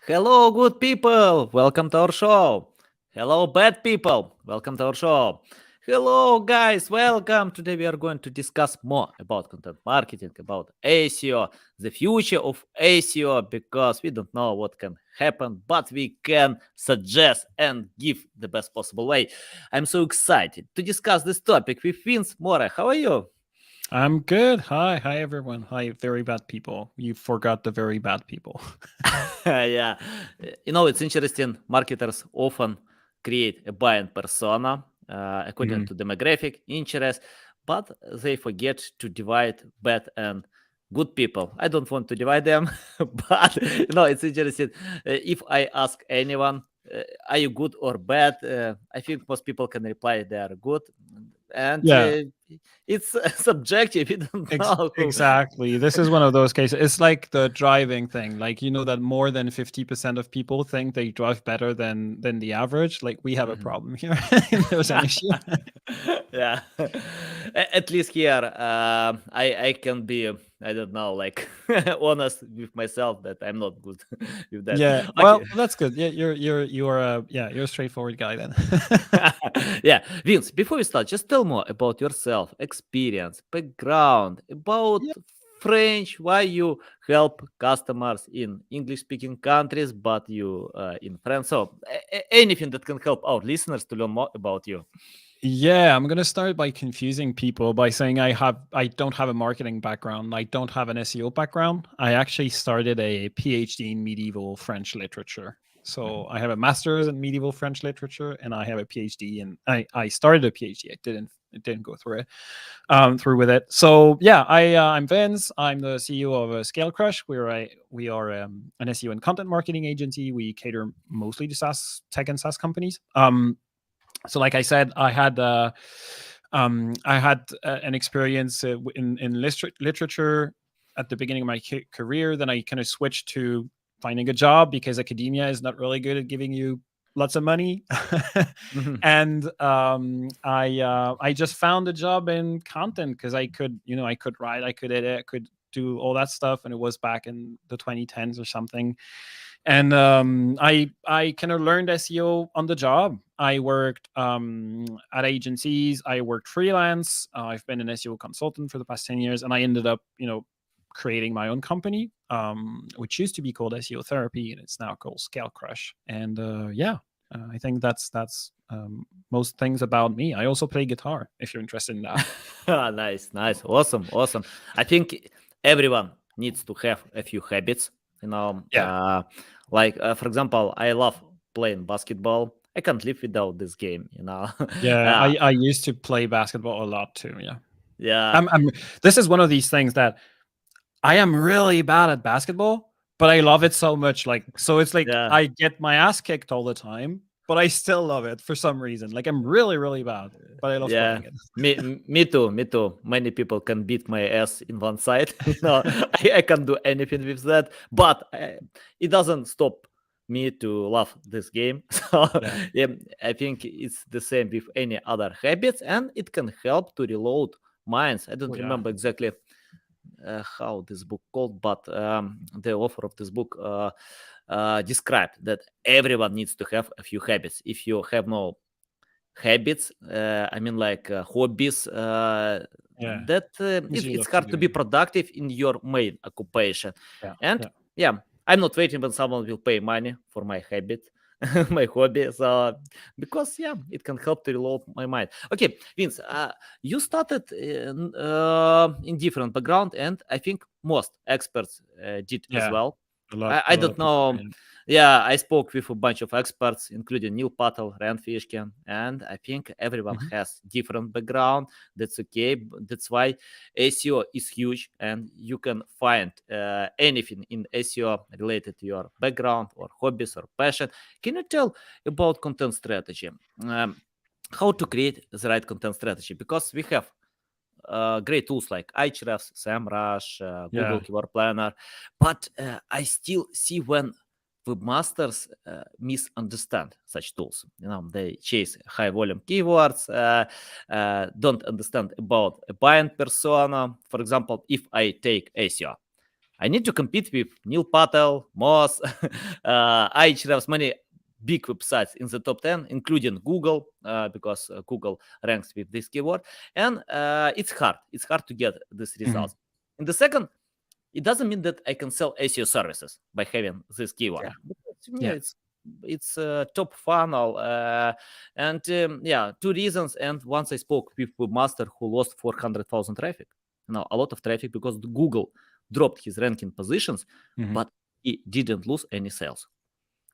Hello, good people. Welcome to our show. Hello, bad people. Welcome to our show. Hello, guys. Welcome. Today we are going to discuss more about content marketing, about SEO, the future of SEO, because we don't know what can happen, but we can suggest and give the best possible way. I'm so excited to discuss this topic with Vince Moreau. How are you? I'm good. Hi everyone. Hi, very bad people. You forgot the very bad people. Yeah, it's interesting. Marketers often create a buying persona according Mhm. to demographic interest, but they forget to divide bad and good people. I don't want to divide them, but it's interesting. If I ask anyone, are you good or bad? I think most people can reply they are good, and Yeah, it's subjective. We don't know who. exactly. This is one of those cases. It's like the driving thing. Like you know that more than 50% of people think they drive better than the average. Like we have a Mhm. problem here. There's an issue. Yeah. At least here, I can be, I don't know, like honest with myself that I'm not good with that. Yeah. Okay. Well, that's good. Yeah, you're a straightforward guy then. Yeah, Vince, before we start, just tell more about yourself, experience, background, about Yeah. French, why you help customers in English speaking countries, but you in France. So anything that can help our listeners to learn more about you. Yeah, I'm gonna start by confusing people by saying I don't have a marketing background. I don't have an SEO background. I actually started a PhD in medieval French literature. So I have a master's in medieval French literature and I have a PhD and I started a PhD. It didn't go through with it. So yeah, I'm Vince. I'm the CEO of Scale Crush. We are an SEO and content marketing agency. We cater mostly to SaaS tech and SaaS companies. So like I said, I had an experience in literature at the beginning of my career. Then I kind of switched to finding a job because academia is not really good at giving you lots of money. Mhm. And I just found a job in content because I could write, I could edit, I could do all that stuff, and it was back in the 2010s or something. And I kind of learned SEO on the job. I worked at agencies. I worked freelance. I've been an SEO consultant for the past 10 years, and I ended up, creating my own company, which used to be called SEO Therapy, and it's now called Scale Crush. And I think that's most things about me. I also play guitar. If you're interested in that. Nice, nice, awesome, awesome. I think everyone needs to have a few habits. You know, Yeah, like for example, I love playing basketball. I can't live without this game. yeah. uh, I used to play basketball a lot too. Yeah. yeah, I'm. This is one of these things that I am really bad at basketball, but I love it so much. Like, so it's like yeah, I get my ass kicked all the time, but I still love it for some reason. Like, I'm really, really bad, but I love yeah. playing it. Me too, me too. Many people can beat my ass in one side. I can't do anything with that, but it doesn't stop me to love this game. So Yeah. yeah, I think it's the same with any other habits, and it can help to reload minds. I Oh, don't yeah. remember exactly how this book called, but the author of this book described that everyone needs to have a few habits. If you have no habits, I mean like hobbies, Yeah. that Things you it's love to hard to do. be productive in your main occupation. Yeah. And Yeah. yeah, I'm not waiting when someone will pay money for my habit, my hobby. So because yeah, it can help to reload my mind. Okay, Vince, you started in different background, and I think most experts did as Yeah. well. I A lot don't of people know. do. Yeah. Yeah, I spoke with a bunch of experts, including Neil Patel, Rand Fishkin, and I think everyone Mhm. has different background. That's okay. That's why SEO is huge, and you can find anything in SEO related to your background or hobbies or passion. Can you tell about content strategy? How to create the right content strategy? Because we have great tools like Ahrefs, SEMrush, Google Yeah. Keyword Planner, but I still see when webmasters misunderstand such tools. They chase high volume keywords, don't understand about a buying persona. For example, if I take SEO, I need to compete with Neil Patel, Moz, Ahrefs, many big websites in the top 10, including Google, because Google ranks with this keyword. And it's hard. It's hard to get these results. In the second, it doesn't mean that I can sell SEO services by having this keyword. Yeah. Because to me, Yeah. it's top funnel, and two reasons. And once I spoke with webmaster who lost 400,000 traffic, a lot of traffic because Google dropped his ranking positions, but he didn't lose any sales.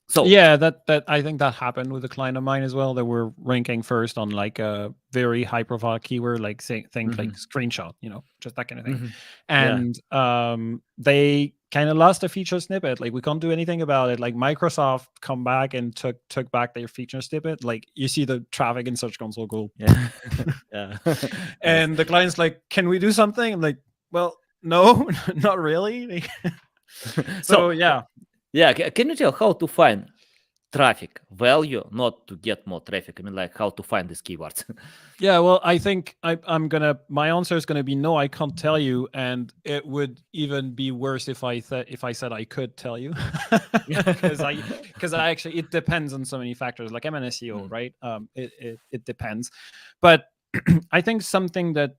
So yeah, that I think that happened with a client of mine as well. They were ranking first on like a very high profile keyword, like think like screenshot, just that kind of thing. And they kind of lost a feature snippet. Like we can't do anything about it. Like Microsoft come back and took back their feature snippet. Like you see the traffic in Search Console go. Yeah. And the client's like, can we do something? I'm like, well, no, not really. So yeah. Yeah, can you tell how to find traffic value, not to get more traffic? I mean, like how to find these keywords. Yeah, well, I think my answer is gonna be no, I can't tell you, and it would even be worse if I said I could tell you, because I actually, it depends on so many factors. Like I'm an SEO, right? It depends, but I think something that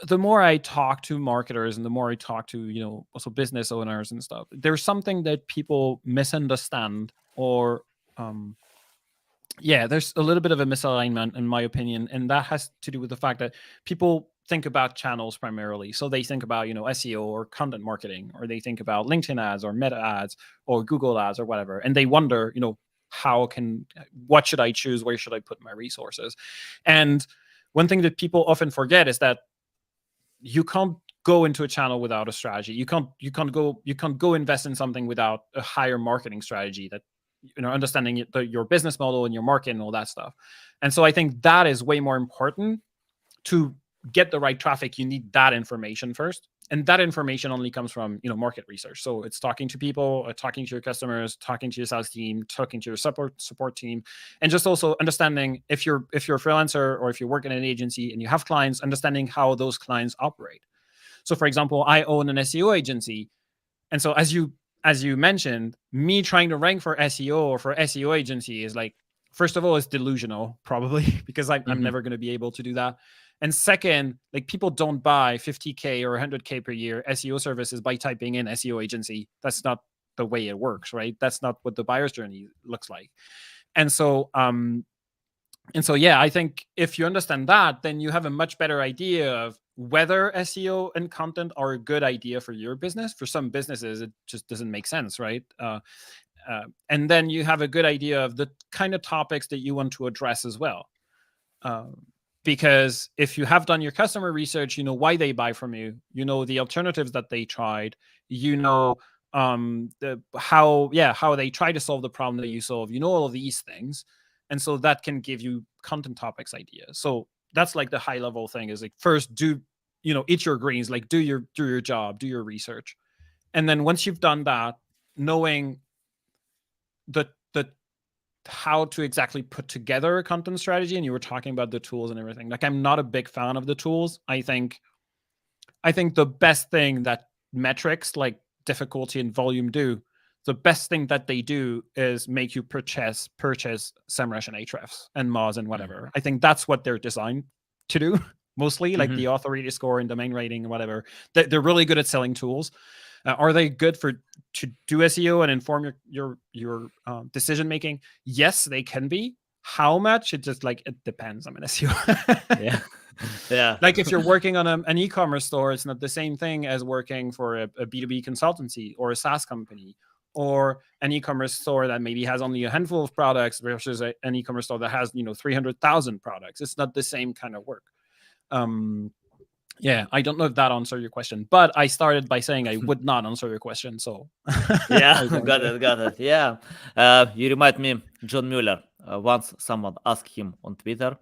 the more I talk to marketers and the more I talk to, also business owners and stuff, there's something that people misunderstand or, there's a little bit of a misalignment in my opinion. And that has to do with the fact that people think about channels primarily. So they think about, SEO or content marketing, or they think about LinkedIn ads or Meta ads or Google ads or whatever. And they wonder, what should I choose? Where should I put my resources? And one thing that people often forget is that you can't go into a channel without a strategy. You can't go invest in something without a higher marketing strategy, that understanding your business model and your market and all that stuff. And so I think that is way more important. To get the right traffic, you need that information first, and that information only comes from market research. So it's talking to people, talking to your customers, talking to your sales team, talking to your support team, and just also understanding if you're a freelancer or if you work in an agency and you have clients, understanding how those clients operate. So for example, I own an SEO agency, and so as you mentioned, me trying to rank for SEO or for SEO agency is like, first of all, it's delusional probably, because I'm never going to be able to do that. And second, like people don't buy 50K or 100K per year SEO services by typing in SEO agency. That's not the way it works, right? That's not what the buyer's journey looks like. And so, I think if you understand that, then you have a much better idea of whether SEO and content are a good idea for your business. For some businesses, it just doesn't make sense, right? And then you have a good idea of the kind of topics that you want to address as well. Because if you have done your customer research, you know why they buy from you, the alternatives that they tried, how they try to solve the problem that you solve, all of these things. And so that can give you content topics ideas. So that's like the high level thing, is like, first eat your greens, like do your job, do your research. And then once you've done that, knowing the how to exactly put together a content strategy, and you were talking about the tools and everything. Like, I'm not a big fan of the tools. I think the best thing that metrics like difficulty and volume do, the best thing that they do is make you purchase SEMrush and Ahrefs and Moz and whatever. I think that's what they're designed to do mostly, like the authority score and domain rating and whatever. They're really good at selling tools. Are they good to do SEO and inform your decision making? Yes, they can be. How much? It depends. I'm an SEO. Yeah. Like if you're working on an e-commerce store, it's not the same thing as working for a B2B consultancy or a SaaS company, or an e-commerce store that maybe has only a handful of products versus an e-commerce store that has 300,000 products. It's not the same kind of work. Yeah, I don't know if that answered your question, but I started by saying I would not answer your question. So yeah, got it. Yeah, you remind me, John Mueller. Once someone asked him on Twitter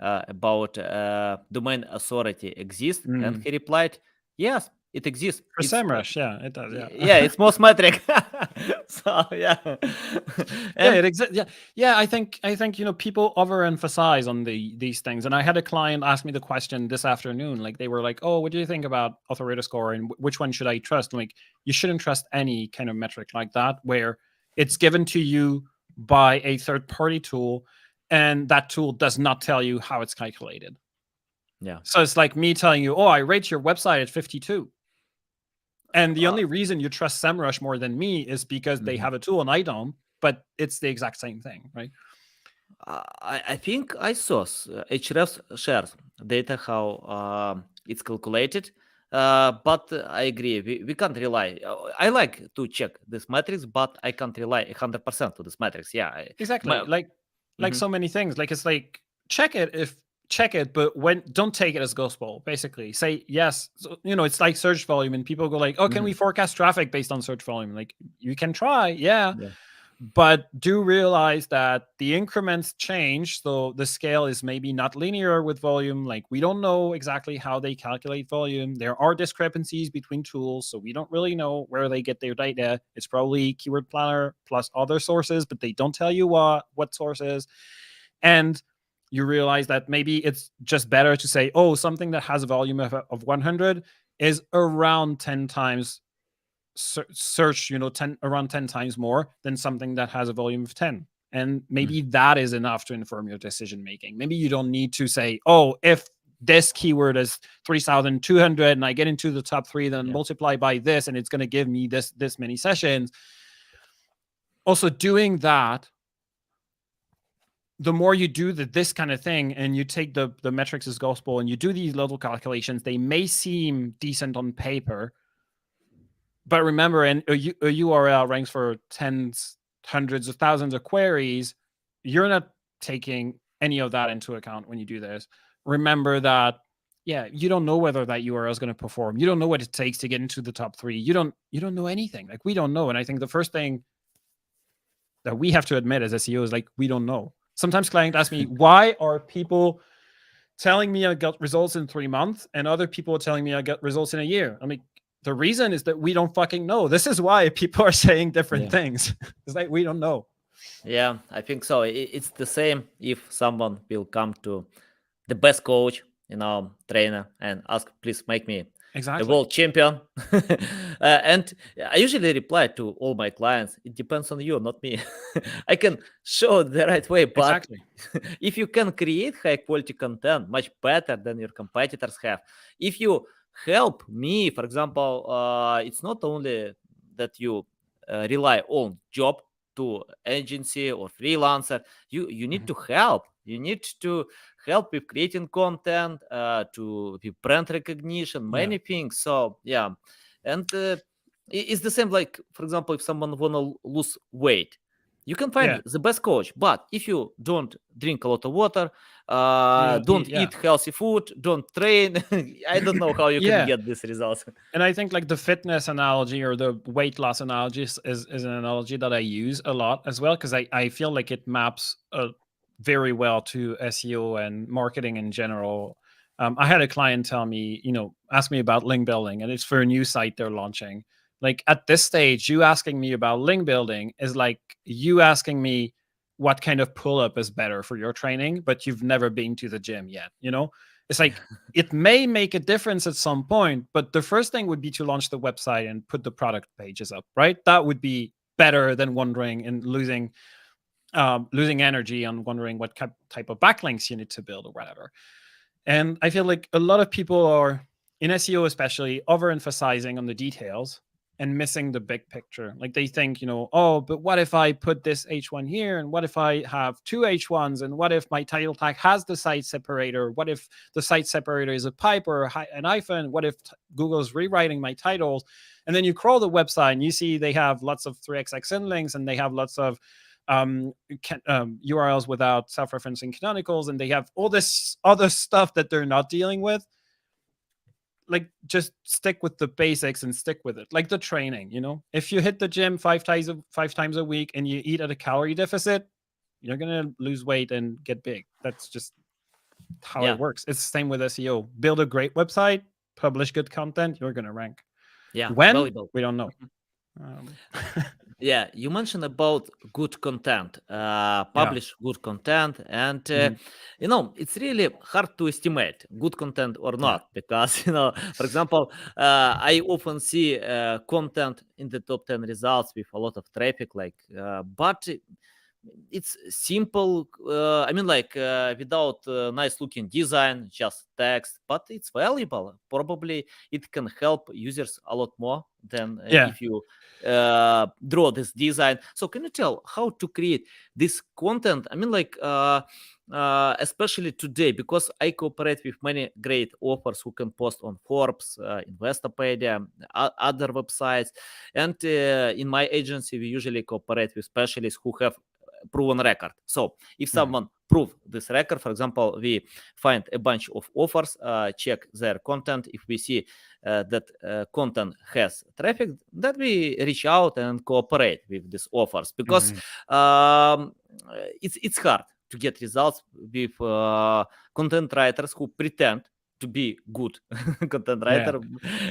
about domain authority exists, and he replied, "Yes, it exists. For SEMrush, yeah, it does. Yeah. Yeah, it's most metric. So yeah, Yeah, and it exists. Yeah. I think people overemphasize on these things. And I had a client ask me the question this afternoon. Like they were like, "Oh, what do you think about authority score and which one should I trust?" I'm like, you shouldn't trust any kind of metric like that where it's given to you by a third party tool, and that tool does not tell you how it's calculated. yeah, So it's like me telling you, "Oh, I rate your website at 52." And the uh, only reason you trust SEMrush more than me is because they mhm. have a tool and I don't, but it's the exact same thing, right? I think I saw Hrefs shares data how it's calculated, but I agree we can't rely. I like to check this metrics, but I can't rely 100% to this metrics. Yeah, Exactly. my, Like mhm, so many things. Like it's like check it, but when don't take it as gospel. Basically, say yes. So, it's like search volume, and people go like, "Oh, can we mhm, forecast traffic based on search volume?" Like you can try, yeah, yeah, but do realize that the increments change, so the scale is maybe not linear with volume. Like we don't know exactly how they calculate volume. There are discrepancies between tools, so we don't really know where they get their data. It's probably keyword planner plus other sources, but they don't tell you what sources. And you realize that maybe it's just better to say, oh, something that has a volume of 100 is around 10 times search, 10 times more than something that has a volume of 10. And mm, maybe that is enough to inform your decision making. Maybe you don't need to say, oh, if this keyword is 3,200 and I get into the top 3, then yeah, multiply by this and it's going to give me this many sessions. Also, doing that, the more you do this kind of thing and you take the metrics as gospel and you do these little calculations, they may seem decent on paper, but remember, a URL ranks for tens, hundreds of thousands of queries. You're not taking any of that into account when you do this. Remember that, yeah, you don't know whether that URL is going to perform. You don't know what it takes to get into the top 3. You don't know anything. Like we don't know. And I think the first thing that we have to admit as SEO is like we don't know. Sometimes clients ask me, why are people telling me I got results in 3 months and other people are telling me I got results in a year? I mean, the reason is that we don't fucking know. This is why people are saying different yeah. things. It's like we don't know. Yeah, I think so. It's the same if someone will come to the best coach, trainer, and ask, please make me a Exactly. world champion. And I usually reply to all my clients, it depends on you, not me. I can show the right way, but Exactly. if you can create high quality content much better than your competitors have, if you help me, for example, it's not only that you rely on job to agency or freelancer, you need Mhm. to help. You need to help with creating content, to with brand recognition, Yeah. many things. So yeah, and it's the same. Like for example, if someone wanna lose weight, you can Yeah. find the best coach. But if you don't drink a lot of water, You don't eat. don't Yeah. eat healthy food, don't train, I don't know how you can Yeah. get these results. And I think like the fitness analogy or the weight loss analogy is an analogy that I use a lot as well, because I feel like it maps very well to SEO and marketing in general. I had a client tell me, ask me about link building, and it's for a new site they're launching. Like at this stage, you asking me about link building is like you asking me what kind of pull up is better for your training, but you've never been to the gym yet. It's like it may make a difference at some point, but the first thing would be to launch the website and put the product pages up, right? That would be better than wondering and losing energy on wondering what type of backlinks you need to build or whatever. And I feel like a lot of people are, in SEO especially, overemphasizing on the details and missing the big picture. Like they think, oh, but what if I put this H1 here? And what if I have two H1s? And what if my title tag has the site separator? What if the site separator is a pipe or an hyphen? What if Google's rewriting my titles? And then you crawl the website and you see they have lots of 3xx links and they have lots of URLs without self-referencing canonicals, and they have all this other stuff that they're not dealing with. Like just stick with the basics and stick with it. Like the training, if you hit the gym five times a week and you eat at a calorie deficit, you're gonna lose weight and get big. That's just how it Yeah, works. It's the same with SEO. Build a great website, publish good content, you're going to rank. Yeah, When? valuable. We don't know. Yeah, you mentioned about good content, publish good content, and it's really hard to estimate good content or not because for example, I often see content in the top 10 results with a lot of traffic, but it's simple. Without nice looking design, just text, but it's valuable. Probably it can help users a lot more than if you draw this design. So can you tell how to create this content? Especially today, because I cooperate with many great authors who can post on Forbes, Investopedia, other websites, and in my agency we usually cooperate with specialists who have proven record. So if someone prove this record, for example, we find a bunch of offers, check their content. If we see that content has traffic, then we reach out and cooperate with these offers, because it's hard to get results with content writers who pretend to be good content writer,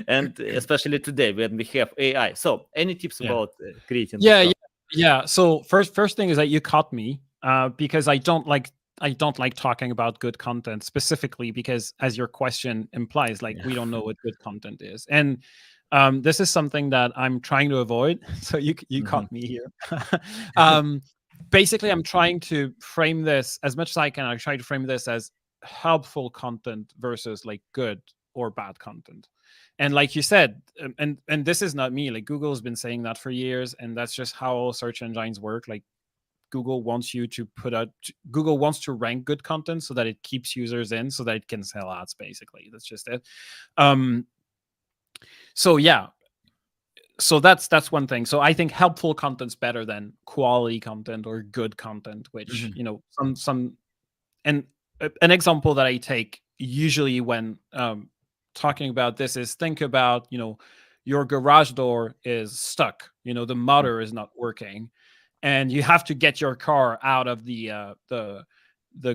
and especially today when we have AI. So any tips about creating this content? Yeah. So first thing is that you caught me because I don't like talking about good content specifically, because as your question implies, we don't know what good content is. And this is something that I'm trying to avoid. So you caught me here. Basically, I'm trying to frame this as much as I can. I try to frame this as helpful content versus good or bad content. And like you said, and this is not me, Google has been saying that for years, and that's just how all search engines work. Google wants to rank good content so that it keeps users in, so that it can sell ads, basically. That's just it. So that's one thing. So I think helpful content's better than quality content or good content, which and an example that I take usually when talking about this is, think about your garage door is stuck, the motor is not working, and you have to get your car out of the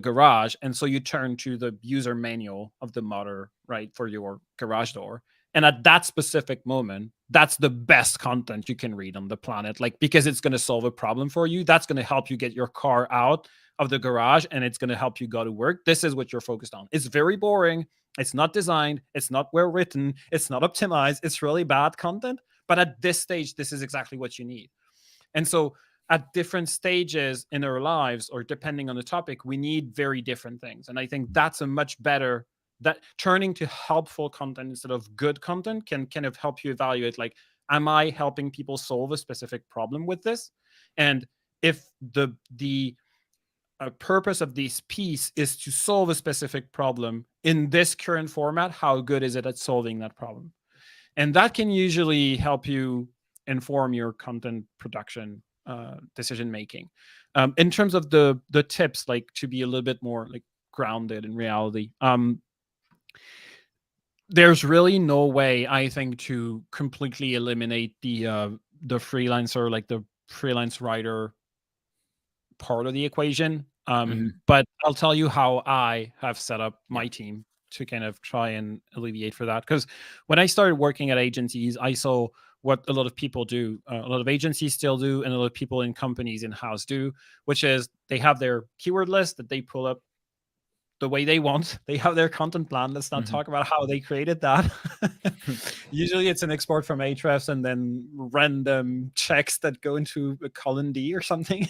garage, and so you turn to the user manual of the motor, right, for your garage door. And at that specific moment, that's the best content you can read on the planet, because it's going to solve a problem for you. That's going to help you get your car out of the garage, and it's going to help you go to work. This is what you're focused on. It's very boring. It's not designed. It's not well written. It's not optimized. It's really bad content. But at this stage, this is exactly what you need. And so at different stages in our lives, or depending on the topic, we need very different things. And I think that's a much better, that turning to helpful content instead of good content can kind of help you evaluate, am I helping people solve a specific problem with this? And if the purpose of this piece is to solve a specific problem in this current format, how good is it at solving that problem? And that can usually help you inform your content production decision making. In terms of the tips, to be a little bit more grounded in reality, there's really no way, I think, to completely eliminate the freelancer, the freelance writer part of the equation. But I'll tell you how I have set up my team to kind of try and alleviate for that. Because when I started working at agencies, I saw what a lot of people do, a lot of agencies still do, and a lot of people in companies in-house do, which is they have their keyword list that they pull up the way they want. They have their content plan. Let's not talk about how they created that. Usually it's an export from Ahrefs and then random checks that go into a column D or something.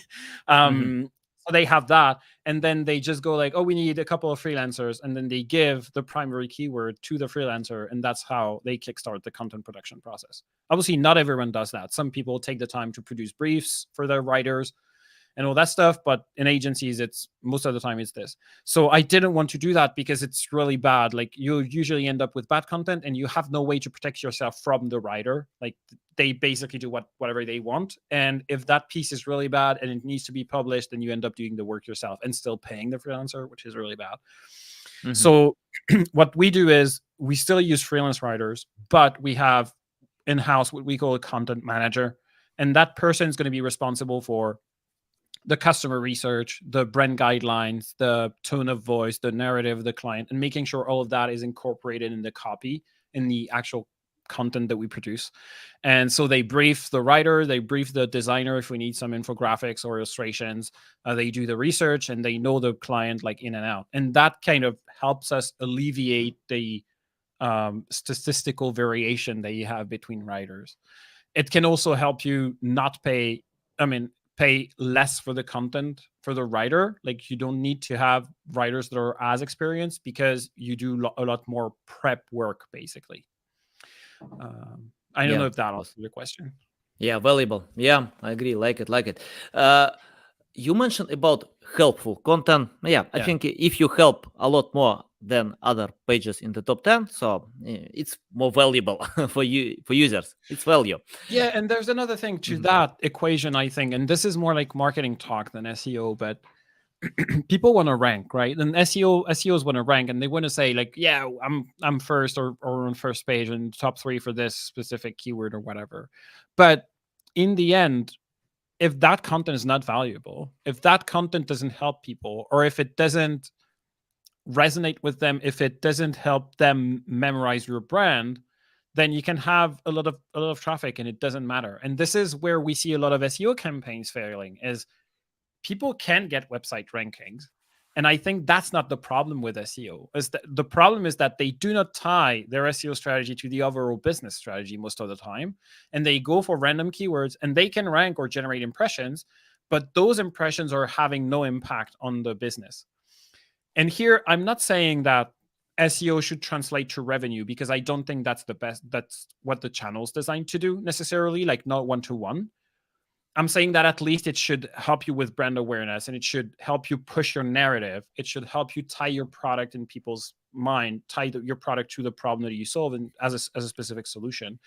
So they have that, and then they just go oh, we need a couple of freelancers, and then they give the primary keyword to the freelancer, and that's how they kickstart the content production process. Obviously, not everyone does that. Some people take the time to produce briefs for their writers and all that stuff, but in agencies, it's most of the time it's this. So I didn't want to do that because it's really bad. You usually end up with bad content, and you have no way to protect yourself from the writer. They basically do whatever they want, and if that piece is really bad and it needs to be published, then you end up doing the work yourself and still paying the freelancer, which is really bad. So what we do is we still use freelance writers, but we have in-house what we call a content manager, and that person is going to be responsible for the customer research, the brand guidelines, the tone of voice, the narrative of the client, and making sure all of that is incorporated in the copy in the actual content that we produce. And so they brief the writer, they brief the designer if we need some infographics or illustrations. They do the research, and they know the client like in and out. And that kind of helps us alleviate the statistical variation that you have between writers. It can also help you not pay, pay less for the content for the writer. Like, you don't need to have writers that are as experienced, because you do a lot more prep work, basically. I don't know if that answers your question. Yeah, valuable. Yeah, I agree. Like it. You mentioned about helpful content. Yeah, I think if you help a lot more than other pages in the top 10, so it's more valuable for users. It's value. Yeah, and there's another thing to that equation, I think, and this is more like marketing talk than SEO, but people want to rank, right? And SEOs want to rank, and they want to say like, yeah, I'm first or on first page and top 3 for this specific keyword or whatever. But in the end, if that content is not valuable, if that content doesn't help people, or if it doesn't resonate with them, if it doesn't help them memorize your brand, then you can have a lot of traffic and it doesn't matter. And this is where we see a lot of SEO campaigns failing, is people can get website rankings. And I think that's not the problem with SEO. Is that the problem is that they do not tie their SEO strategy to the overall business strategy most of the time. And they go for random keywords, and they can rank or generate impressions, but those impressions are having no impact on the business. And here, I'm not saying that SEO should translate to revenue, because I don't think that's what the channel is designed to do necessarily, like not one-to-one. I'm saying that at least it should help you with brand awareness, and it should help you push your narrative. It should help you tie your product in people's mind, tie your product to the problem that you solve, and as a specific solution.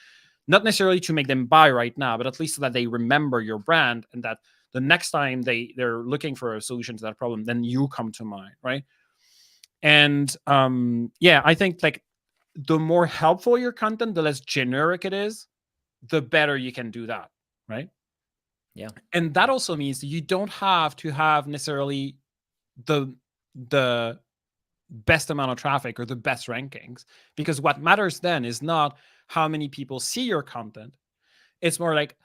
Not necessarily to make them buy right now, but at least so that they remember your brand, and that the next time they're looking for a solution to that problem, then you come to mind, right? And I think like the more helpful your content, the less generic it is, the better you can do that, right? Yeah. And that also means that you don't have to have necessarily the best amount of traffic or the best rankings, because what matters then is not how many people see your content. It's more like,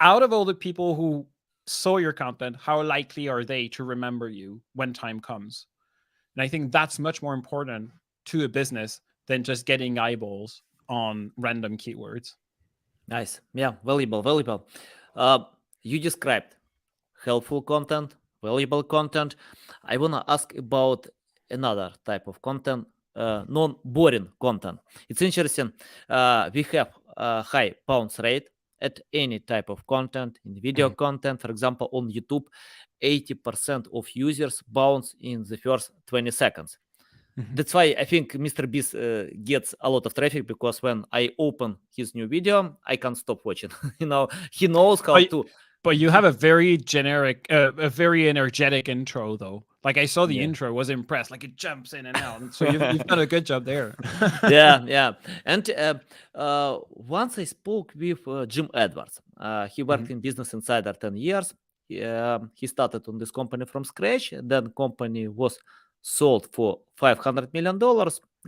out of all the people who saw your content, how likely are they to remember you when time comes? And I think that's much more important to a business than just getting eyeballs on random keywords. Nice. Yeah, valuable. You described helpful content, valuable content. I want to ask about another type of content, non-boring content. It's interesting. We have a high bounce rate at any type of content, in video content. For example, on YouTube, 80% of users bounce in the first 20 seconds. That's why I think Mr. Beast gets a lot of traffic, because when I open his new video, I can't stop watching. He knows how to. But you have a very generic, a very energetic intro, though. Like, I saw the intro, was impressed. Like, it jumps in and out. So you've done a good job there. Yeah. And once I spoke with Jim Edwards. He worked in Business Insider 10 years. He started on this company from scratch. Then company was sold for $500 million.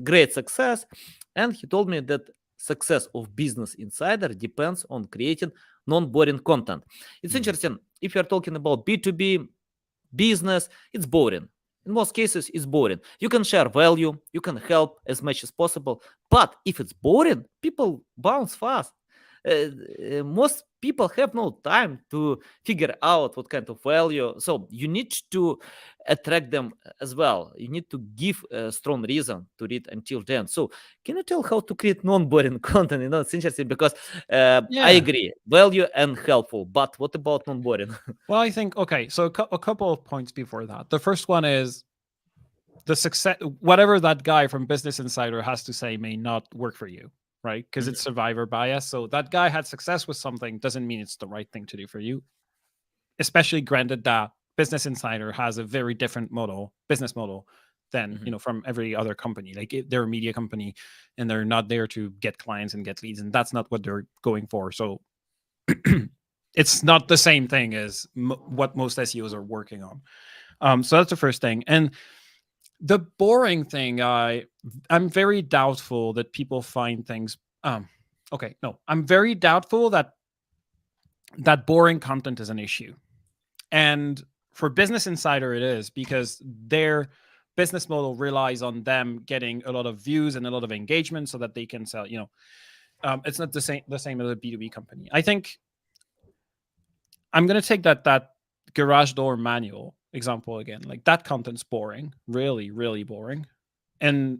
Great success. And he told me that success of Business Insider depends on creating non-boring content. It's interesting. If you're talking about B2B business, it's boring. In most cases, it's boring. You can share value, you can help as much as possible. But if it's boring, people bounce fast. Most people have no time to figure out what kind of value. So you need to attract them as well. You need to give a strong reason to read until then. So can you tell how to create non-boring content? It's interesting because I agree, value and helpful. But what about non-boring? Well, I think, okay, so a couple of points before that. The first one is the success, whatever that guy from Business Insider has to say may not work for you, right? Because it's survivor bias. So that guy had success with something doesn't mean it's the right thing to do for you. Especially granted that Business Insider has a very different business model than, from every other company. Like, they're a media company and they're not there to get clients and get leads. And that's not what they're going for. So it's not the same thing as what most SEOs are working on. So that's the first thing. And The boring thing, I'm very doubtful that people find things. Okay, no, I'm very doubtful that boring content is an issue. And for Business Insider, it is, because their business model relies on them getting a lot of views and a lot of engagement so that they can sell. It's not the same as a B2B company. I think I'm going to take that garage door manual example again. Like, that content's boring, really, really boring. And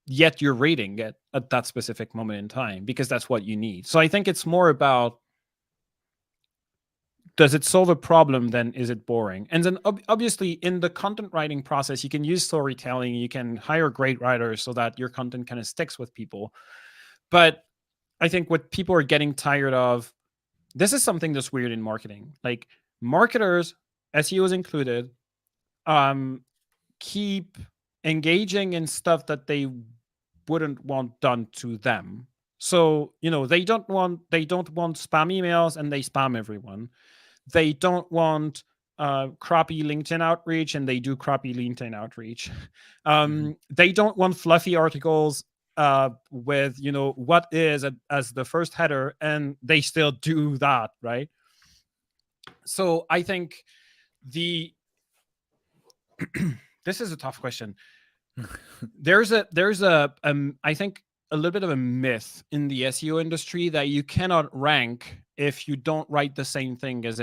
yet you're reading it at that specific moment in time because that's what you need. So I think it's more about, does it solve a problem, then is it boring? And then obviously in the content writing process, you can use storytelling, you can hire great writers so that your content kind of sticks with people. But I think what people are getting tired of, this is something that's weird in marketing. Like, marketers, SEOs included, keep engaging in stuff that they wouldn't want done to them. So, they don't want spam emails, and they spam everyone. They don't want crappy LinkedIn outreach, and they do crappy LinkedIn outreach. They don't want fluffy articles with what is as the first header, and they still do that, right? So I think this is a tough question. There's a I think a little bit of a myth in the SEO industry that you cannot rank if you don't write the same thing as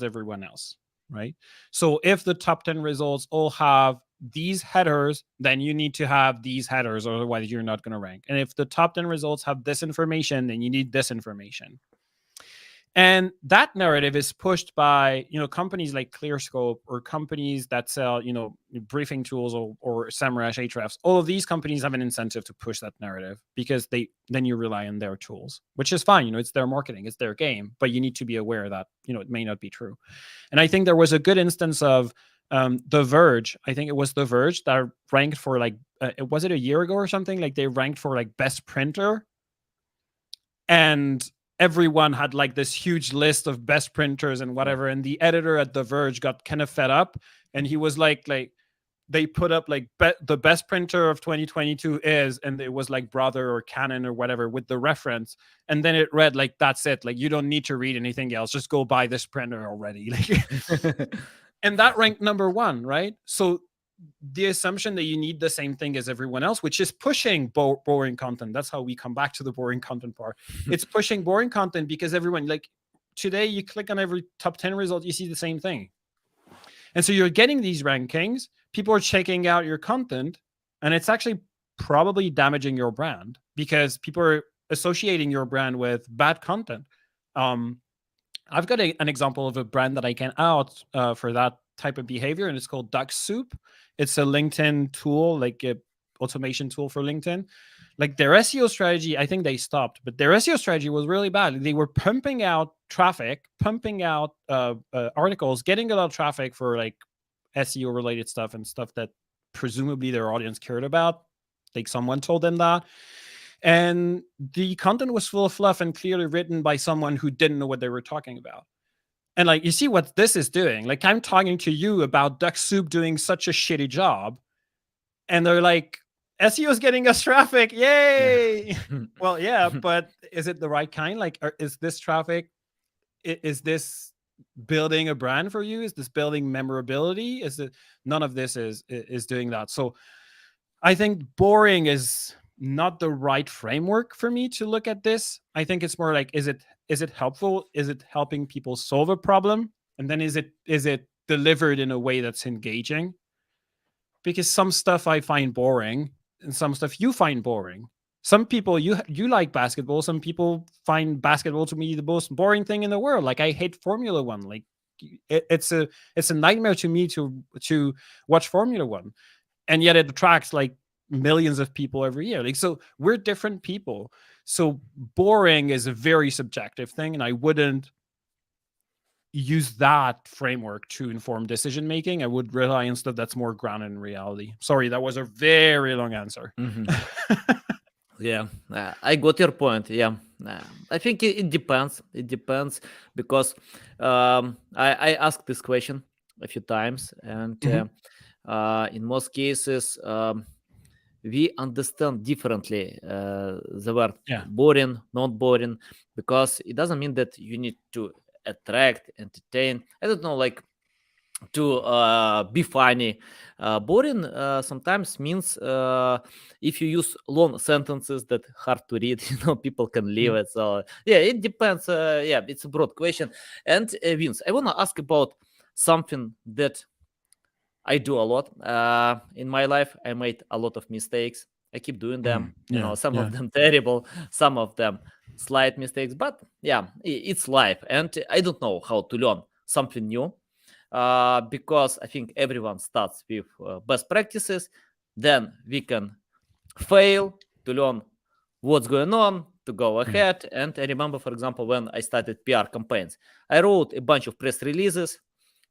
everyone else, right? So if the top 10 results all have these headers, then you need to have these headers, otherwise you're not going to rank. And if the top 10 results have this information, then you need this information. And that narrative is pushed by companies like ClearScope, or companies that sell briefing tools, or SEMrush, Ahrefs. All of these companies have an incentive to push that narrative, because then you rely on their tools, which is fine. It's their marketing, it's their game, but you need to be aware that it may not be true. And I think there was a good instance of The Verge. I think it was The Verge that ranked for was it a year ago or something? Like, they ranked for best printer, and everyone had this huge list of best printers and whatever. And the editor at The Verge got kind of fed up, and he was like they put up the best printer of 2022 is, and it was Brother or Canon or whatever with the reference. And then it read that's it. You don't need to read anything else. Just go buy this printer already. And that ranked number one, right? So the assumption that you need the same thing as everyone else, which is pushing boring content. That's how we come back to the boring content part. It's pushing boring content because everyone, today, you click on every top 10 result, you see the same thing. And so you're getting these rankings, people are checking out your content, and it's actually probably damaging your brand, because people are associating your brand with bad content. I've got an example of a brand that I can out for that type of behavior, and it's called Duck Soup. It's a LinkedIn tool, a automation tool for LinkedIn. Their SEO strategy, I think they stopped, but their SEO strategy was really bad. They were pumping out traffic, pumping out articles, getting a lot of traffic for SEO related stuff, and stuff that presumably their audience cared about. Someone told them that. And the content was full of fluff and clearly written by someone who didn't know what they were talking about. And you see what this is doing. I'm talking to you about Duck Soup doing such a shitty job, and they're SEO is getting us traffic, yay! Yeah. Well, yeah, but is it the right kind? Is this traffic? Is this building a brand for you? Is this building memorability? None of this is doing that. So I think boring is not the right framework for me to look at this. I think it's more is it helpful? Is it helping people solve a problem? And then is it delivered in a way that's engaging? Because some stuff I find boring, and some stuff you find boring. Some people, you like basketball. Some people find basketball to be the most boring thing in the world. I hate Formula One. It's a nightmare to me to watch Formula One, and yet it attracts millions of people every year. So we're different people. So boring is a very subjective thing, and I wouldn't use that framework to inform decision making. I would rely on stuff that's more grounded in reality. Sorry, that was a very long answer. Yeah, I got your point. Yeah, I think it depends. It depends, because I asked this question a few times, and In most cases, we understand differently the word Yeah. boring, not boring, because it doesn't mean that you need to attract, entertain. I don't know, like to be funny. Boring sometimes means if you use long sentences that hard to read, people can leave Mm, it. So yeah, it depends. Yeah, it's a broad question. And Vince, I want to ask about something that I do a lot in my life. I made a lot of mistakes. I keep doing them. yeah. Some of Yeah. them terrible, some of them slight mistakes. But yeah, it's life, and I don't know how to learn something new because I think everyone starts with best practices. Then we can fail to learn what's going on, to go Yeah. ahead. And I remember, for example, when I started PR campaigns, I wrote a bunch of press releases.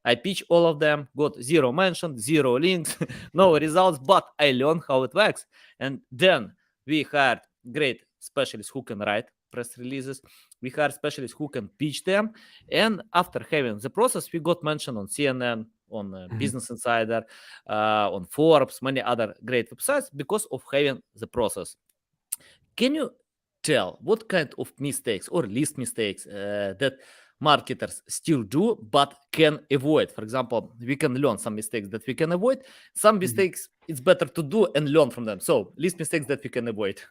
I pitched all of them, got zero mentions, zero links, no results, but I learned how it works. And then we hired great specialists who can write press releases. We hired specialists who can pitch them. And after having the process, we got mentioned on CNN, on Mhm. Business Insider, on Forbes, many other great websites because of having the process. Can you tell what kind of mistakes or least mistakes that marketers still do but can avoid? For example, we can learn some mistakes that we can avoid. Some Mhm. mistakes it's better to do and learn from them. So, least mistakes that we can avoid.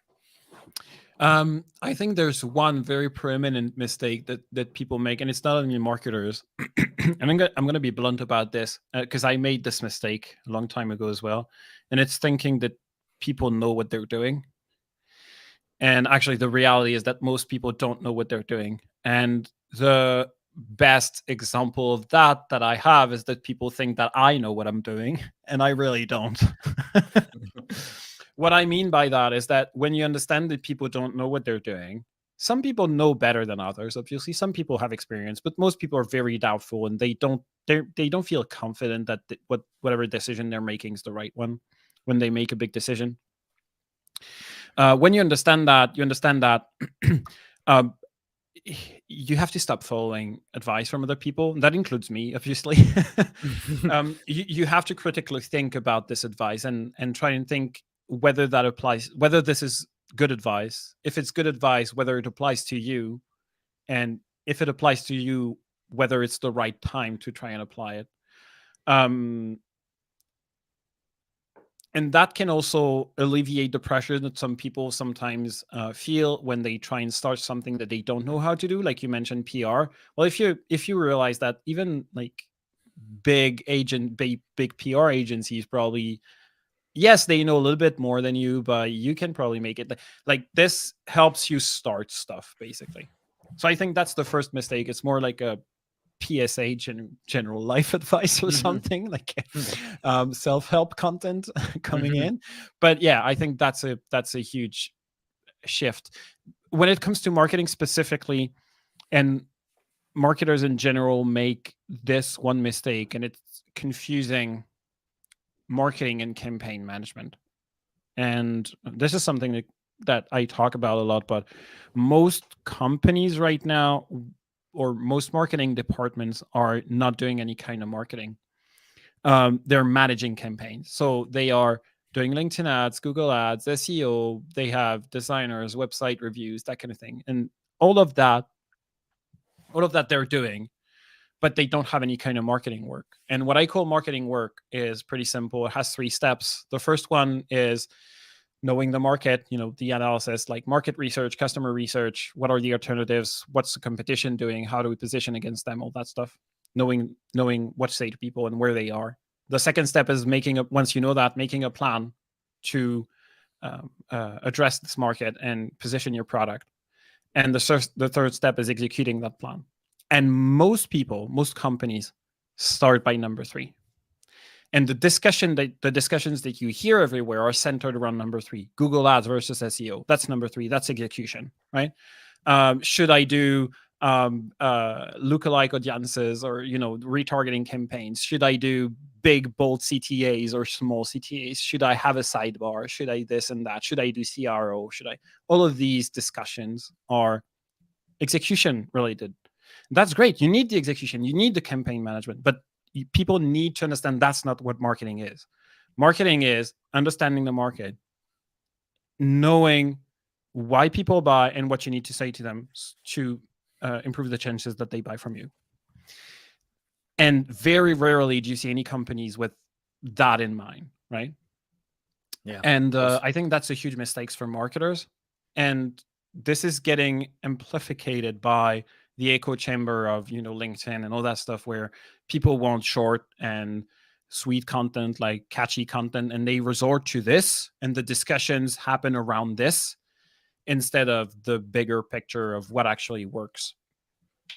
I think there's one very preeminent mistake that people make, and it's not only marketers. And I'm gonna be blunt about this because I made this mistake a long time ago as well, and it's thinking that people know what they're doing. And actually, the reality is that most people don't know what they're doing. And the best example of that I have is that people think that I know what I'm doing, and I really don't. What I mean by that is that when you understand that people don't know what they're doing, some people know better than others. Obviously, some people have experience, but most people are very doubtful, and they don't feel confident that whatever decision they're making is the right one when they make a big decision. When you understand that um, you have to stop following advice from other people. That includes me, obviously. You have to critically think about this advice and try and think whether that applies, whether this is good advice. If it's good advice, whether it applies to you, and if it applies to you, whether it's the right time to try and apply it. Um, and that can also alleviate the pressure that some people sometimes feel when they try and start something that they don't know how to do, like you mentioned PR. Well, if you realize that even like big PR agencies probably, yes, they know a little bit more than you, but you can probably make it like this helps you start stuff basically. So I think that's the first mistake. It's more like a PSA, general life advice or something like self-help content coming in. But yeah, I think that's a huge shift when it comes to marketing specifically. And marketers in general make this one mistake, and it's confusing marketing and campaign management. And this is something that I talk about a lot, but most companies right now, or most marketing departments, are not doing any kind of marketing. They're managing campaigns. So they are doing LinkedIn ads, Google ads, SEO. They have designers, website reviews, that kind of thing. And all of that, all of that they're doing, but they don't have any kind of marketing work. And what I call marketing work is pretty simple. It has 3 steps. The first one is knowing the market, the analysis, like market research, customer research. What are the alternatives? What's the competition doing? How do we position against them? All that stuff. Knowing what to say to people and where they are. The second step is once you know that, making a plan to address this market and position your product. And the third step is executing that plan. And most companies start by number 3. And the discussions that you hear everywhere are centered around number 3. Google ads versus SEO. That's number 3. That's execution, right? Should I do lookalike audiences or retargeting campaigns? Should I do big bold CTAs or small CTAs? Should I have a sidebar? Should I this and that? Should I do CRO? Should I? All of these discussions are execution related. That's great. You need the execution. You need the campaign management, but people need to understand that's not what marketing is. Marketing is understanding the market, knowing why people buy and what you need to say to them to improve the chances that they buy from you. And very rarely do you see any companies with that in mind, right? Yeah. And I think that's a huge mistake for marketers. And this is getting amplified by the echo chamber of, LinkedIn and all that stuff, where people want short and sweet content, like catchy content, and they resort to this, and the discussions happen around this instead of the bigger picture of what actually works.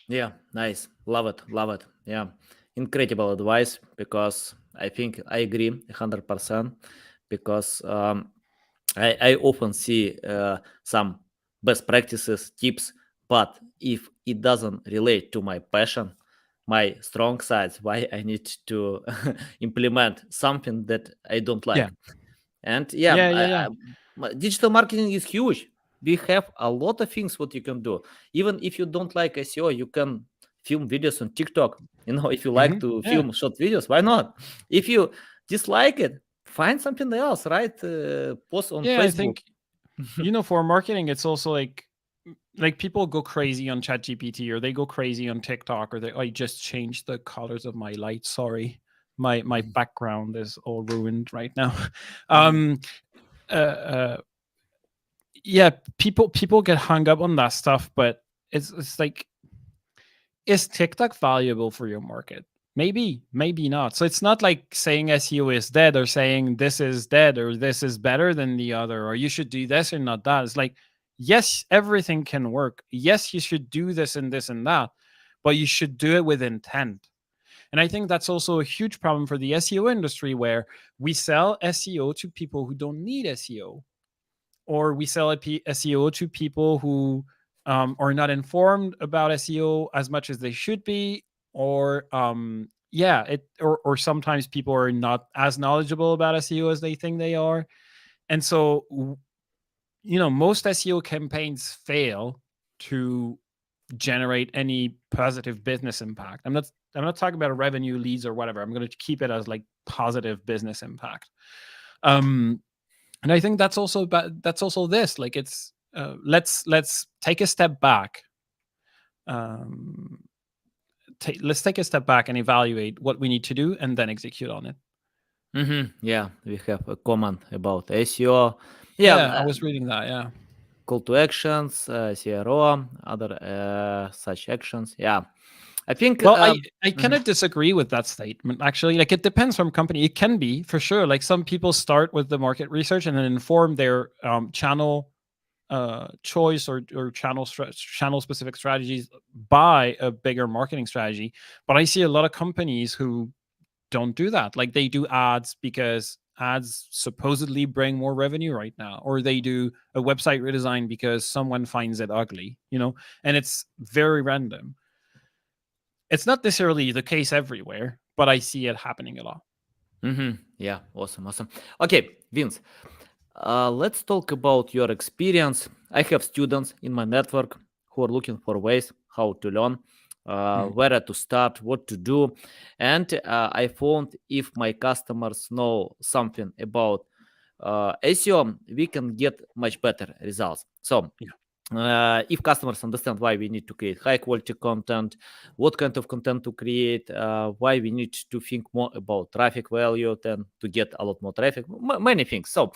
Yeah, nice. Love it. Love it. Yeah. Incredible advice, because I think I agree 100%, because I often see some best practices, tips, but if it doesn't relate to my passion, my strong sides, why I need to implement something that I don't Yeah. like. And Yeah. digital marketing is huge. We have a lot of things what you can do. Even if you don't like SEO, you can film videos on TikTok. If you like to Yeah. film short videos, why not? If you dislike it, find something else, right? Post on Yeah, I Facebook. think, for marketing, it's also like people go crazy on ChatGPT, or they go crazy on TikTok, or I just changed the colors of my light. Sorry, my background is all ruined right now. Yeah, people get hung up on that stuff, but it's like, is TikTok valuable for your market? Maybe not. So it's not like saying SEO is dead, or saying this is dead, or this is better than the other, or you should do this or not that. It's like, yes, everything can work. Yes, you should do this and this and that, but you should do it with intent. And I think that's also a huge problem for the SEO industry, where we sell SEO to people who don't need SEO, or we sell SEO to people who are not informed about SEO as much as they should be, or or sometimes people are not as knowledgeable about SEO as they think they are. And so, most SEO campaigns fail to generate any positive business impact. I'm not talking about revenue, leads, or whatever. I'm going to keep it as like positive business impact. And I think that's also this, like, it's let's take a step back. Let's take a step back and evaluate what we need to do, and then execute on it. Yeah, we have a comment about SEO. Yeah, I was reading that. Yeah. Call to actions, CRO, other such actions. Yeah, I think. Well, I kind of disagree with that statement, actually. Like, it depends from company. It can be, for sure. Like, some people start with the market research and then inform their channel choice, or channel specific strategies by a bigger marketing strategy. But I see a lot of companies who don't do that. Like, they do ads because ads supposedly bring more revenue right now, or they do a website redesign because someone finds it ugly, and it's very random. It's not necessarily the case everywhere, but I see it happening a lot. Yeah, awesome. Okay, Vince, let's talk about your experience. I have students in my network who are looking for ways how to learn, where to start, what to do. And I found if my customers know something about SEO, we can get much better results. So, if customers understand why we need to create high quality content, what kind of content to create, why we need to think more about traffic value than to get a lot more traffic, many things. So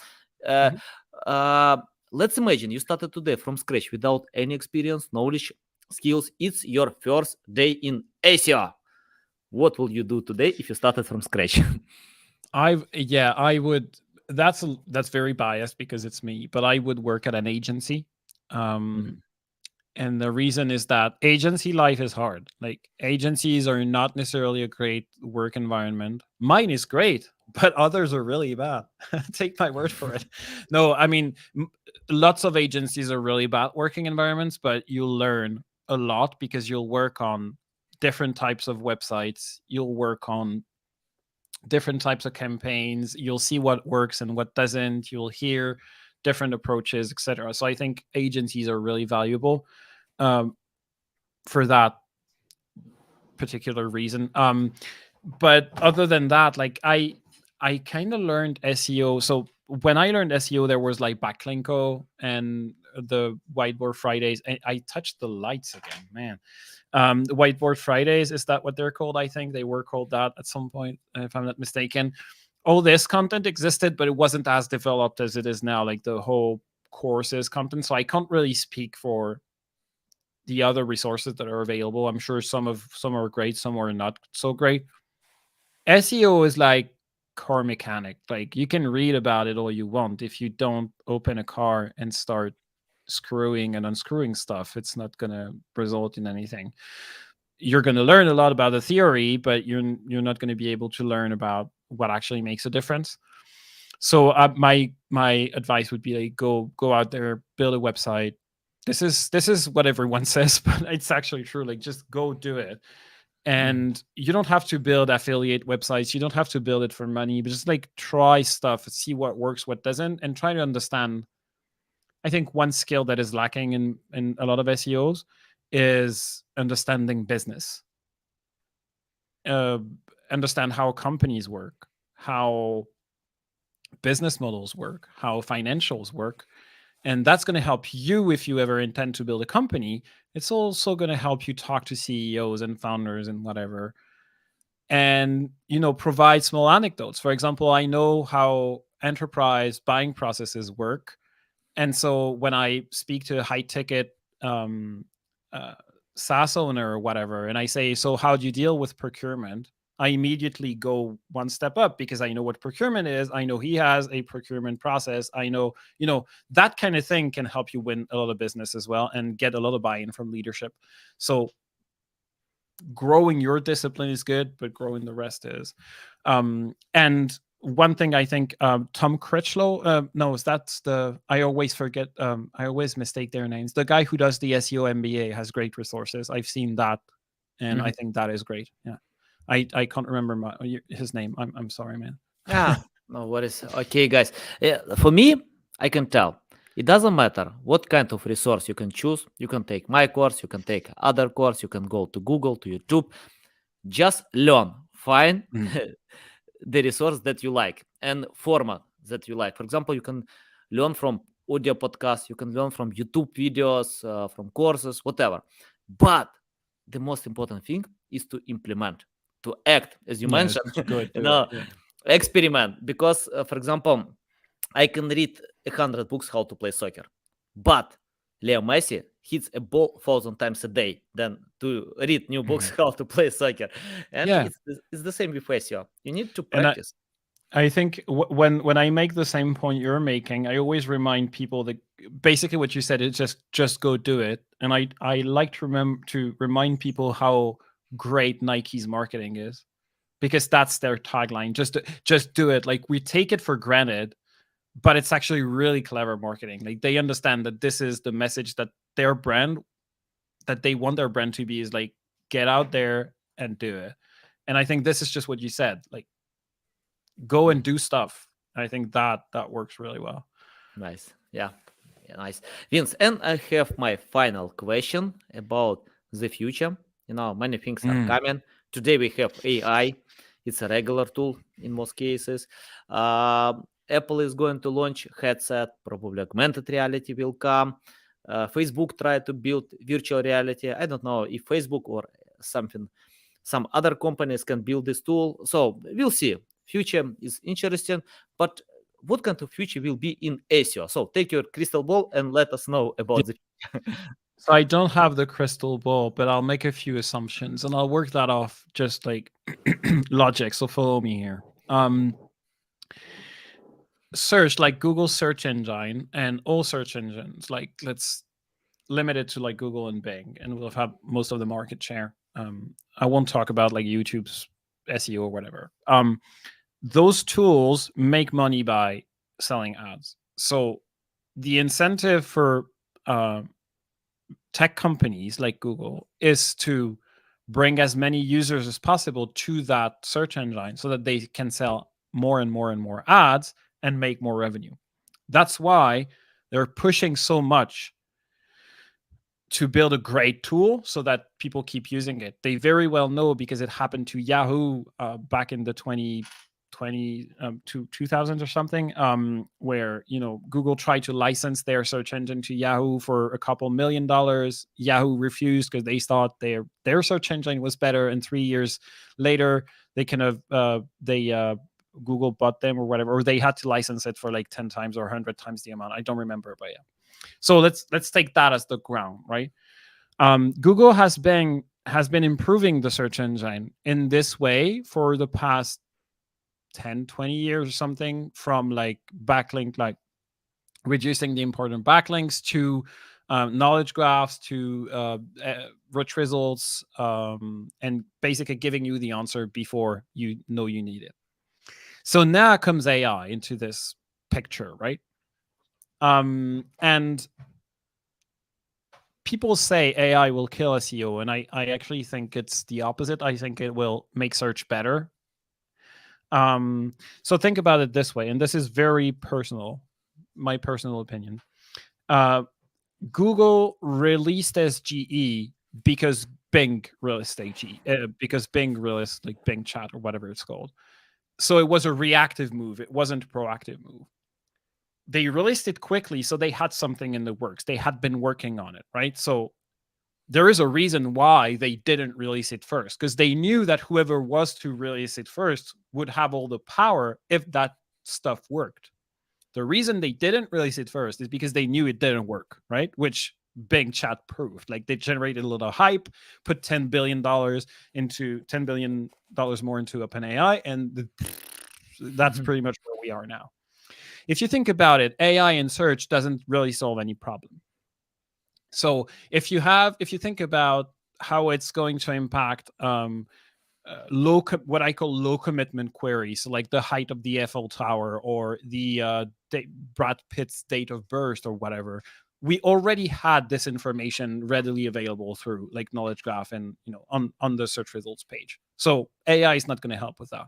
let's imagine you started today from scratch without any experience, knowledge, skills. It's your first day in SEO. What will you do today if you started from scratch? I would. That's very biased because it's me, but I would work at an agency. And the reason is that agency life is hard. Like, agencies are not necessarily a great work environment. Mine is great, but others are really bad. Take my word for it. No, I mean, lots of agencies are really bad working environments, but you'll learn a lot because you'll work on different types of websites. You'll work on different types of campaigns. You'll see what works and what doesn't. You'll hear different approaches, etc. So I think agencies are really valuable for that particular reason. but other than that, like I kind of learned SEO. So when I learned SEO, there was like Backlinko and the Whiteboard Fridays. I touched the lights again, man. The Whiteboard Fridays, is that what they're called? I think they were called that at some point, if I'm not mistaken. All this content existed, but it wasn't as developed as it is now, like the whole courses content. So I can't really speak for the other resources that are available. I'm sure some are great, some are not so great. SEO is like car mechanic. Like you can read about it all you want. If you don't open a car and start screwing and unscrewing stuff, it's not going to result in anything. You're going to learn a lot about the theory, but you're not going to be able to learn about what actually makes a difference. So my advice would be like go out there, build a website. This is what everyone says, but it's actually true. Like just go do it. And you don't have to build affiliate websites. You don't have to build it for money, but just like try stuff, see what works, what doesn't, and try to understand. I think one skill that is lacking in a lot of SEOs is understanding business. Uh, Understand how companies work, how business models work, how financials work. And that's going to help you if you ever intend to build a company. It's also going to help you talk to CEOs and founders and whatever, and provide small anecdotes. For example, I know how enterprise buying processes work, and so when I speak to a high ticket um, uh, SaaS owner or whatever, and I say, so how do you deal with procurement, I immediately go one step up because I know what procurement is. I know he has a procurement process. I know, that kind of thing can help you win a lot of business as well and get a lot of buy-in from leadership. So growing your discipline is good, but growing the rest is. And one thing I think Tom Critchlow, no, that's the, I always forget, I always mistake their names. The guy who does the SEO MBA has great resources. I've seen that, and I think that is great. Yeah, I can't remember his name. I'm sorry, man. Yeah, no worries. Okay, guys. For me, I can tell. It doesn't matter what kind of resource you can choose. You can take my course, you can take other course, you can go to Google, to YouTube. Just learn. Find the resource that you like and format that you like. For example, you can learn from audio podcasts, you can learn from YouTube videos, from courses, whatever. But the most important thing is to implement, to act, as you Yes, mentioned, good. Yeah. experiment. Because, for example, I can read 100 books how to play soccer, but Leo Messi hits a ball 1,000 times a day than to read new books how to play soccer. And Yeah, it's the same with SEO. You need to and practice. I think when I make the same point you're making, I always remind people that basically what you said is just go do it. And I like to remind people how great Nike's marketing is, because that's their tagline. Just do it. Like we take it for granted, but it's actually really clever marketing. Like they understand that this is the message that their brand, that they want their brand to be, is like get out there and do it. And I think this is just what you said. Like go and do stuff. I think that works really well. Nice. Yeah. Yeah, nice. Vince, and I have my final question about the future. Many things are coming. Today we have AI. It's a regular tool in most cases. Apple is going to launch headset. Probably augmented reality will come. Facebook tried to build virtual reality. I don't know if Facebook or some other companies can build this tool. So we'll see. Future is interesting, but what kind of future will be in SEO? So take your crystal ball and let us know Yeah. about the. So I don't have the crystal ball, but I'll make a few assumptions and I'll work that off just like logic. So follow me here. Search, like Google search engine and all search engines, like let's limit it to like Google and Bing, and we'll have most of the market share. I won't talk about like YouTube's SEO or whatever. Those tools make money by selling ads. So the incentive for tech companies like Google is to bring as many users as possible to that search engine so that they can sell more and more and more ads and make more revenue. That's why they're pushing so much to build a great tool so that people keep using it. They very well know, because it happened to Yahoo back in the 2000s or something, where Google tried to license their search engine to Yahoo for a couple $1 million. Yahoo refused because they thought their search engine was better, and 3 years later they Google bought them or whatever, or they had to license it for like 10 times or 100 times the amount. I don't remember, but yeah. So let's take that as the ground, right? Google has been improving the search engine in this way for the past 10, 20 years or something, from like backlink, like reducing the important backlinks, to knowledge graphs, to rich results, and basically giving you the answer before you know you need it. So now comes AI into this picture, right? And people say AI will kill SEO, and I actually think it's the opposite. I think it will make search better. So think about it this way, and this is very personal, my personal opinion. Google released SGE because Bing released SGE, because Bing released like Bing Chat or whatever it's called. So it was a reactive move. It wasn't a proactive move. They released it quickly, so they had something in the works. They had been working on it, right? So there is a reason why they didn't release it first, because they knew that whoever was to release it first would have all the power if that stuff worked. The reason they didn't release it first is because they knew it didn't work, right? Which Bing Chat proved. Like, they generated a little hype, put $10 billion more into OpenAI, and that's pretty much where we are now. If you think about it, AI in search doesn't really solve any problem. So if you think about how it's going to impact what I call low commitment queries, so like the height of the Eiffel Tower, or the Brad Pitt's date of birth or whatever, we already had this information readily available through like knowledge graph and on the search results page. So AI is not going to help with that.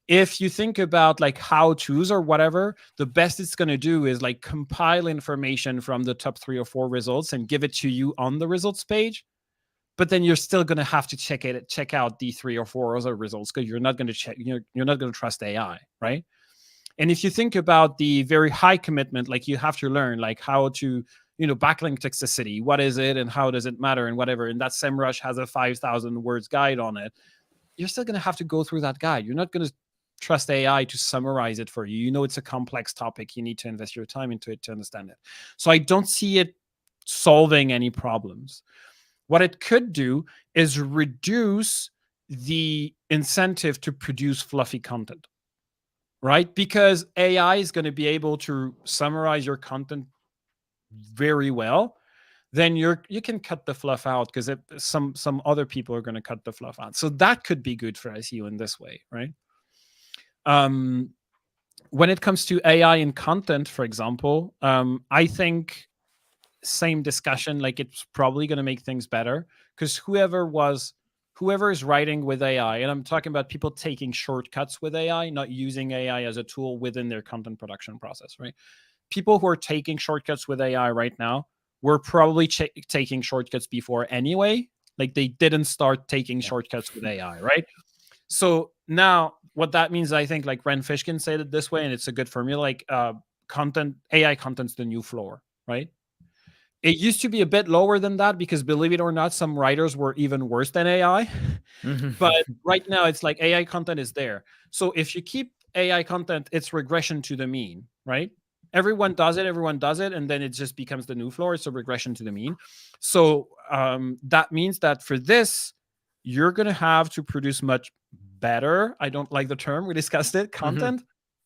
If you think about like how-tos or whatever, the best it's going to do is like compile information from the top 3 or 4 results and give it to you on the results page. But then you're still going to have to check out the 3 or 4 other results, because you're not going to you're not going to trust AI, right? And if you think about the very high commitment, like you have to learn like how to backlink toxicity, what is it and how does it matter and whatever, and that SEMrush has a 5,000 words guide on it, you're still going to have to go through that guide. You're not going to trust AI to summarize it for you. It's a complex topic. You need to invest your time into it to understand it. So I don't see it solving any problems. What it could do is reduce the incentive to produce fluffy content, right? Because AI is going to be able to summarize your content very well. Then you can cut the fluff out, because some other people are going to cut the fluff out. So that could be good for SEO in this way, right? When it comes to AI in content, for example, I think same discussion, like it's probably going to make things better, because whoever is writing with AI, and I'm talking about people taking shortcuts with AI, not using AI as a tool within their content production process, right? People who are taking shortcuts with AI right now were probably taking shortcuts before anyway. Like, they didn't start taking shortcuts with AI, right? So now what that means, I think, like Ren Fishkin said it this way, and it's a good formula, like AI content's the new floor, right? It used to be a bit lower than that, because believe it or not, some writers were even worse than AI. But right now it's like AI content is there. So if you keep AI content, it's regression to the mean, right? Everyone does it, and then it just becomes the new floor. It's a regression to the mean. So that means that for this, you're going to have to produce much better, I don't like the term, we discussed it, content.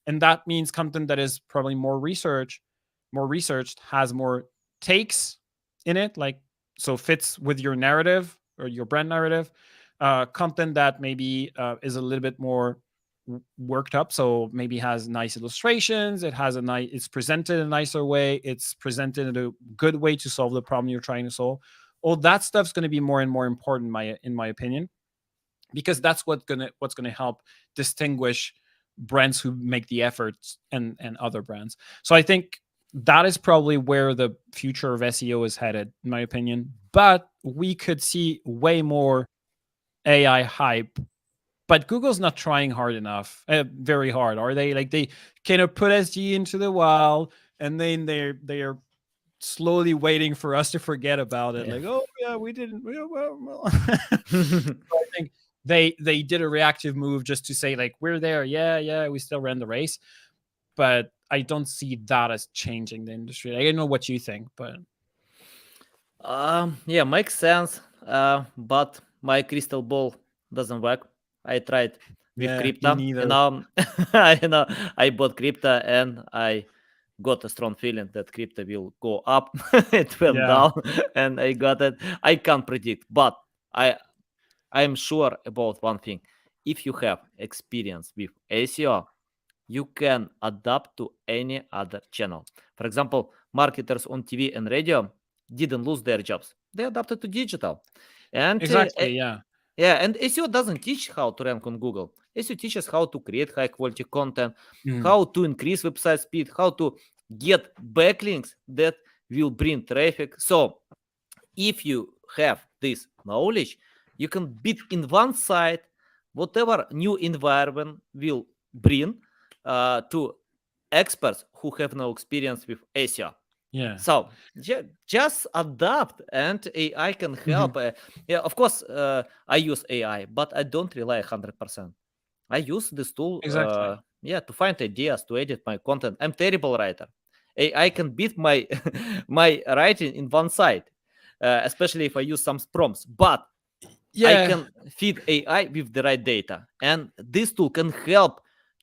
And that means content that is probably more researched, has more takes in it, like, so fits with your narrative or your brand narrative. Content that maybe is a little bit more worked up, so maybe has nice illustrations, it's presented in a nicer way, it's presented in a good way to solve the problem you're trying to solve. All that stuff's going to be more and more important, in my opinion, because that's what's going to help distinguish brands who make the efforts and other brands. So I think that is probably where the future of SEO is headed, in my opinion. But we could see way more AI hype. But Google's not trying hard enough, very hard, are they? Like they kind of put SG into the wild, and then they're slowly waiting for us to forget about it. Yeah. Like, oh yeah, we didn't. I think they did a reactive move just to say like we're there. Yeah, we still ran the race, but I don't see that as changing the industry. I don't know what you think, but Yeah, makes sense. But my crystal ball doesn't work. I tried with yeah, me crypto. neither. I bought crypto and I got a strong feeling that crypto will go up. It went Yeah, down, and I got it. I can't predict, but I I'm sure about one thing. If you have experience with SEO, you can adapt to any other channel. For example, marketers on TV and radio didn't lose their jobs. They adapted to digital. And exactly. Yeah, yeah, and SEO doesn't teach how to rank on Google. SEO teaches how to create high quality content, Mhm. how to increase website speed, how to get backlinks that will bring traffic. So if you have this knowledge, you can beat in one side whatever new environment will bring to experts who have no experience with SEO. yeah. So just adapt, and AI can Mhm. help. Yeah, of course, I use AI, but I don't rely 100%. I use this tool, Exactly. yeah, to find ideas, to edit my content. I'm terrible writer. AI can beat my my writing in one side, especially if I use some prompts. But I Yeah, can feed AI with the right data, and this tool can help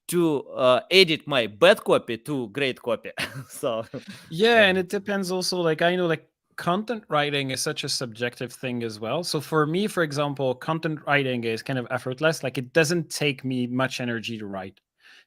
to edit my bad copy to great copy. So, yeah, yeah, and it depends also. Like I know, like content writing is such a subjective thing as well. So for me, for example, content writing is kind of effortless. Like it doesn't take me much energy to write.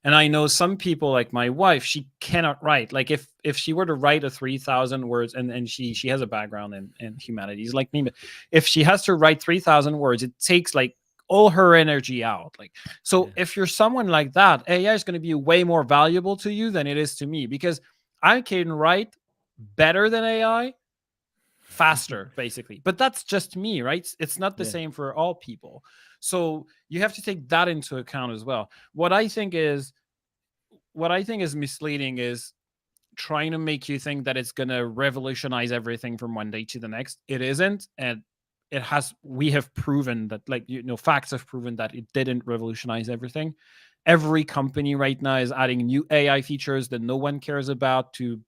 And I know some people, like my wife, she cannot write. Like if she were to write a 3,000 words, and she has a background in humanities like me, but if she has to write 3,000 words, it takes like all her energy out. Like so, yeah, if you're someone like that, AI is going to be way more valuable to you than it is to me because I can write better than AI faster, basically. But that's just me, right? It's not the yeah, same for all people. So you have to take that into account as well. What I think is misleading is trying to make you think that it's going to revolutionize everything from one day to the next. It isn't, and we have proven that, like, facts have proven that it didn't revolutionize everything. Every company right now is adding new AI features that no one cares about to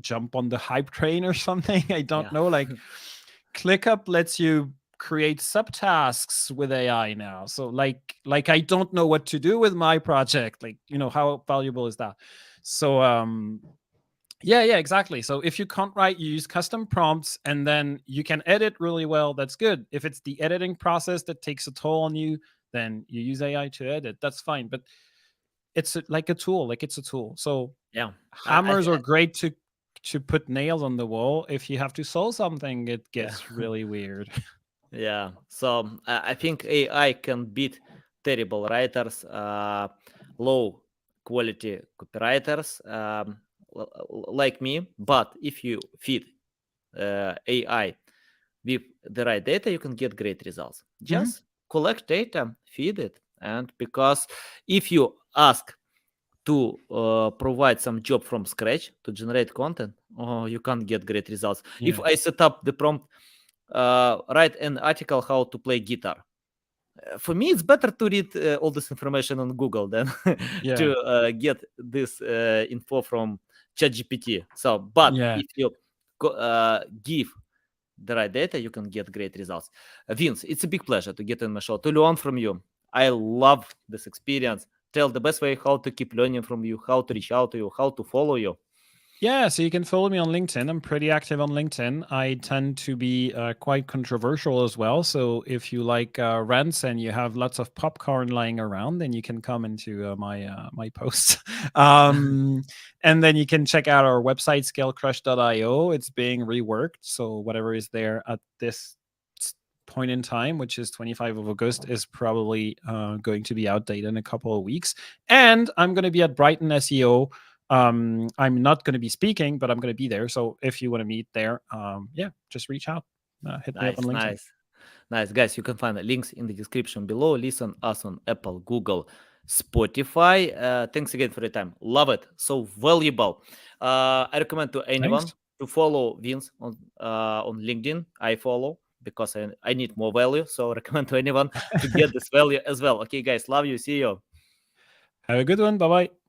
jump on the hype train or something. I don't yeah, know. Like ClickUp lets you create subtasks with AI now. So like I don't know what to do with my project. Like, how valuable is that? So yeah, exactly. So if you can't write, you use custom prompts and then you can edit really well. That's good. If it's the editing process that takes a toll on you, then you use AI to edit. That's fine. But like a tool, like it's a tool. So yeah. hammers are great to put nails on the wall. If you have to solve something, it Yeah. gets really weird. Yeah. So I think AI can beat terrible writers, low quality copywriters like me. But if you feed AI with the right data, you can get great results. Mhm. Just collect data, feed it, and because if you ask to provide some job from scratch to generate content, oh, you can't get great results. If Yeah. I set up the prompt, write an article how to play guitar. For me, it's better to read all this information on Google than Yeah. to get this info from ChatGPT. So, but Yeah. if you give the right data, you can get great results. Vince, it's a big pleasure to get in my show, to learn from you. I love this experience. Tell the best way how to keep learning from you, how to reach out to you, how to follow you. Yeah, so you can follow me on LinkedIn. I'm pretty active on LinkedIn. I tend to be quite controversial as well. So if you like rants and you have lots of popcorn lying around, then you can come into my posts. And then you can check out our website, scalecrush.io. It's being reworked. So whatever is there at this point in time, which is 25 of August, is probably going to be outdated in a couple of weeks. And I'm going to be at Brighton SEO I'm not going to be speaking, but I'm going to be there. So if you want to meet there, just reach out. Hit me up on LinkedIn. Nice, guys. You can find the links in the description below. Listen us on Apple, Google, Spotify. Thanks again for your time. Love it. So valuable. I recommend to anyone to follow Vince on LinkedIn. I follow because I need more value. So recommend to anyone to get this value as well. Okay, guys. Love you. See you. Have a good one. Bye-bye.